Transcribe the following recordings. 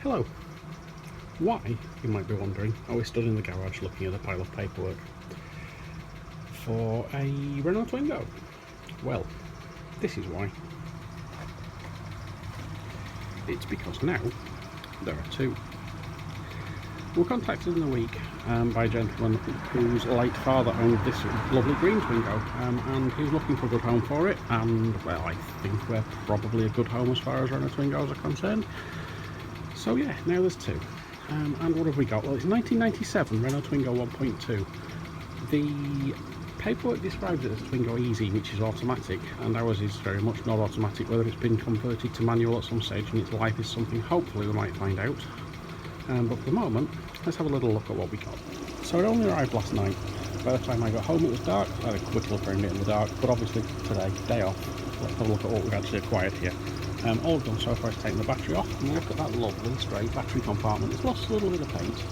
Hello. Why, you might be wondering, are we stood in the garage looking at a pile of paperwork for a Renault Twingo? Well, this is why. It's because now there are two. We were contacted in the week by a gentleman whose late father owned this lovely green Twingo, and he's looking for a good home for it, and well, I think we're probably a good home as far as Renault Twingos are concerned. So yeah, now there's two. And what have we got? Well, it's 1997 Renault Twingo 1.2. The paperwork describes it as Twingo Easy, which is automatic, and ours is very much not automatic. Whether it's been converted to manual at some stage in its life is something hopefully we might find out. But for the moment, let's have a little look at what we got. So it only arrived last night. By the time I got home it was dark. I had a quick look around it in the dark, but obviously today, day off, let's have a look at what we've actually acquired here. All I've done so far is taken the battery off, and look at that lovely straight battery compartment. It's lost a little bit of paint,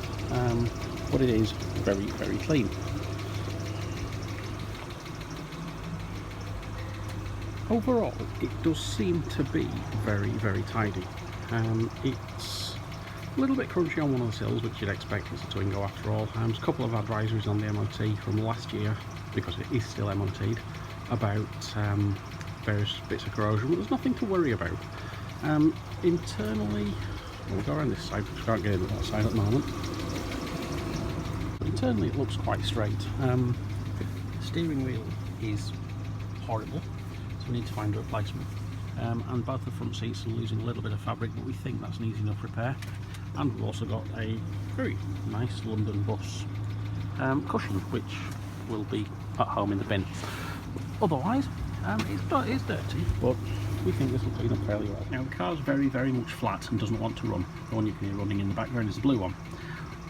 but it is very, very clean. Overall, it does seem to be very, very tidy. It's a little bit crunchy on one of the sills, which you'd expect, it's a Twingo after all. There's a couple of advisories on the MOT from last year, because it is still MOT'd, about various bits of corrosion, but there's nothing to worry about. Internally, we'll go around this side because we can't get into that side at the moment. Internally it looks quite straight. The steering wheel is horrible, so we need to find a replacement. And both the front seats are losing a little bit of fabric, but we think that's an easy enough repair. And we've also got a very nice London bus cushion, which will be at home in the bin. Otherwise, it's dirty, but we think this will clean up fairly well. Now the car's very, very much flat and doesn't want to run. The one you can hear running in the background is the blue one.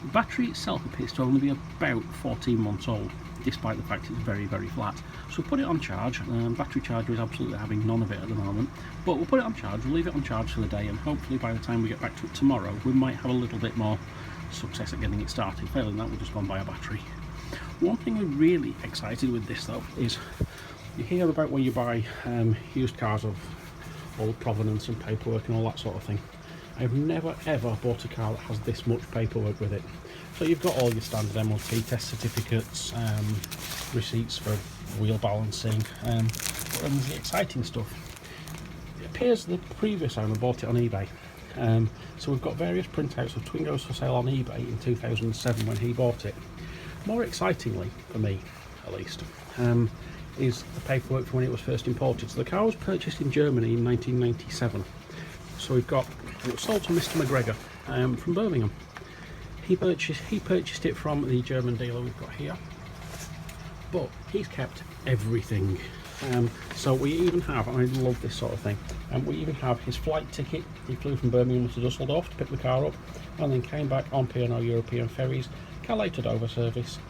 The battery itself appears to only be about 14 months old, despite the fact it's very, very flat. So we'll put it on charge. Battery charger is absolutely having none of it at the moment, but we'll put it on charge, we'll leave it on charge for the day, and hopefully by the time we get back to it tomorrow we might have a little bit more success at getting it started. Failing that, we'll just go and buy a battery. One thing we're really excited with this though is, you hear about when you buy used cars of old provenance and paperwork and all that sort of thing. I've never ever bought a car that has this much paperwork with it. So you've got all your standard MOT test certificates, receipts for wheel balancing, but then there's the exciting stuff. It appears the previous owner bought it on eBay. So we've got various printouts of Twingos for sale on eBay in 2007 when he bought it. More excitingly, for me at least, is the paperwork from when it was first imported. So the car was purchased in Germany in 1997. So it was sold to Mr. McGregor from Birmingham. He purchased it from the German dealer we've got here, but he's kept everything. So we even have, and I love this sort of thing, we even have his flight ticket. He flew from Birmingham to Dusseldorf to pick the car up, and then came back on P&O European ferries, Calais to Dover service,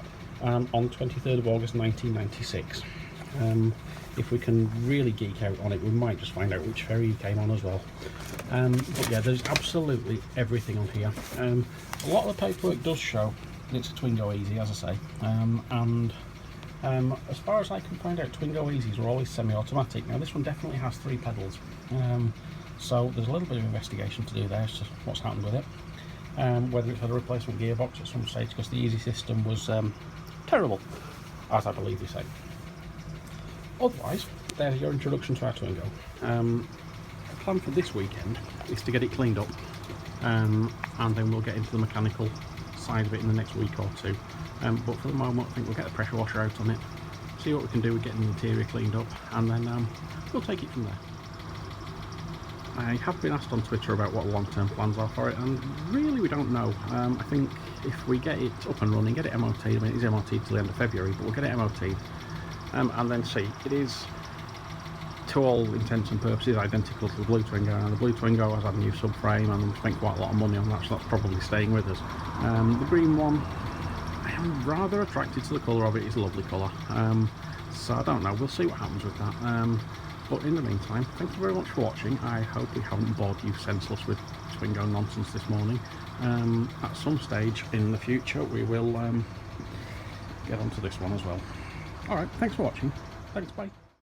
on the 23rd of August 1996. If we can really geek out on it, we might just find out which ferry he came on as well. But yeah, there's absolutely everything on here. A lot of the paperwork does show that it's a Twingo Easy, as I say, and as far as I can find out, Twingo Easys are always semi-automatic. Now this one definitely has 3 pedals, so there's a little bit of investigation to do there as to what's happened with it. Whether it's had a replacement gearbox at some stage, because the Easy system was terrible, as I believe they say. Otherwise, there's your introduction to our Twingo. The plan for this weekend is to get it cleaned up, and then we'll get into the mechanical side of it in the next week or two. But for the moment, I think we'll get the pressure washer out on it, see what we can do with getting the interior cleaned up, and then we'll take it from there. I have been asked on Twitter about what long-term plans are for it, and really we don't know. I think if we get it up and running, get it MOT'd, I mean it is MOT'd till the end of February, but we'll get it MOT'd, and then see. It is, to all intents and purposes, identical to the blue Twingo, and the blue Twingo has had a new subframe and we spent quite a lot of money on that, so that's probably staying with us. The green one, I am rather attracted to the colour of it. It's a lovely colour, so I don't know, we'll see what happens with that. But in the meantime, thank you very much for watching. I hope we haven't bored you senseless with Twingo nonsense this morning. At some stage in the future we will get onto this one as well. Alright, thanks for watching. Thanks, bye.